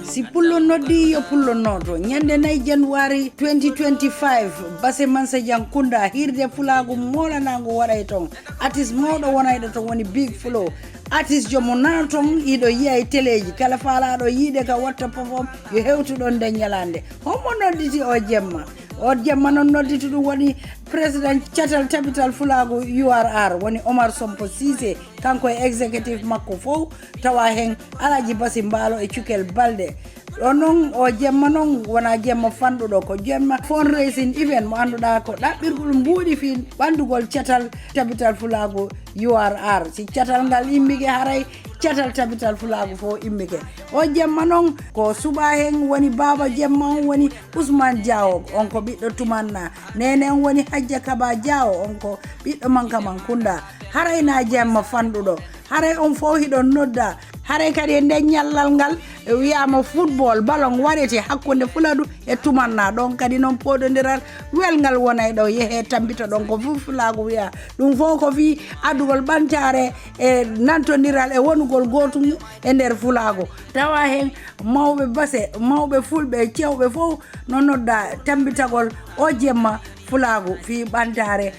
si pullo noddi yo pullo noto nyande nay January 2025 base Mansajang Kunda hirde Pulagu mola nango waray ton artist mawdo wonaydo ton woni big flow artist jomo naton ido yiay teleji kala faalaado yide ka watta perform yo hewtudon de nyalande homo nodditi o jemma non nodditi dum woni president chatal Tabital Fulagu URR woni Omar Sompo Cissé kanko e executive makko fo tawa hen alaji basi mbalo e cukel balde onon o jemma non wona jemma fandudo ko jemma fundraising event mo anduda ko dabbirgol mbuudi fi bandugol chatal Tabital Fulagu URR si chatal ngal immige haray chatal Tabital Fulagu fo immige o jemma non ko suba hen woni baba jemma woni Ousmane Diawo on ko biddo tumanna nenen woni Hajja Kaba Diawo on ko biddo manka man Kunda haray na jemma fandudo haray on fo hidon nodda haray kadi e nden nyallal ngal wiyama football ballon warete hakkunde Fuladu e tumanna don kadi non podondiral welngal wonay do yehe tambita don ko Fulagu wiya dum fo ko fi adugol bantare e nantoniral e wonugol gotum e nder Fulagu tawa hen mawbe base mawbe fulbe cewbe fo non nodda tambitagol o jemma Fulagu fi bantare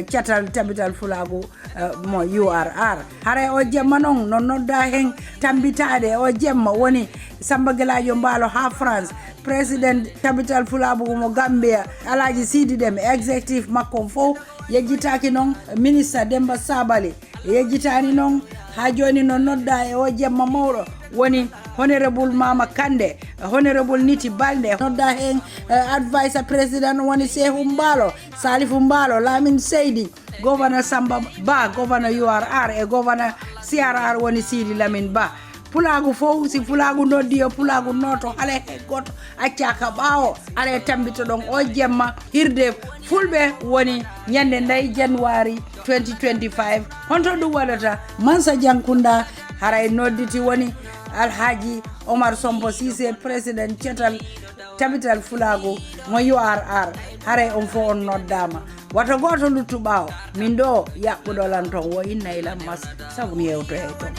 chatal Tabital Fulagu mo URR hare o jemma non nodda hen tambitade o jemma woni Samba Gelajo Mbalo ha France president Tabital Fulagu mo Gambia Alaji Sidi Dem executive makko fo yejjitaki non ministre Demba Sabali yejjitani non ha joni non nodda e o jemma mawdo woni honorable Mama Kande honorable Niti Balde nodda hen advisor president woni Sehu Mbalo Salifu Mbalo Lamin Seydi governor Samba Ba governor URR e governor CRR woni Sidi Lamin Ba Pulagu fo si Pulagu noddi yo Pulagu noto hale goto accaka bawo ale tambito don o jemma hirde fulbe woni nyande nday January 2025 honto dum wadata Mansajang Kunda haray nodditi woni Alhaji Omar Sompo Cissé president chatal Tabital Fulagu mo URR haray on fo on noddama wato goto luttu bawo min do yabbudolan ton wo inna ila mas sabu mi yewto e ton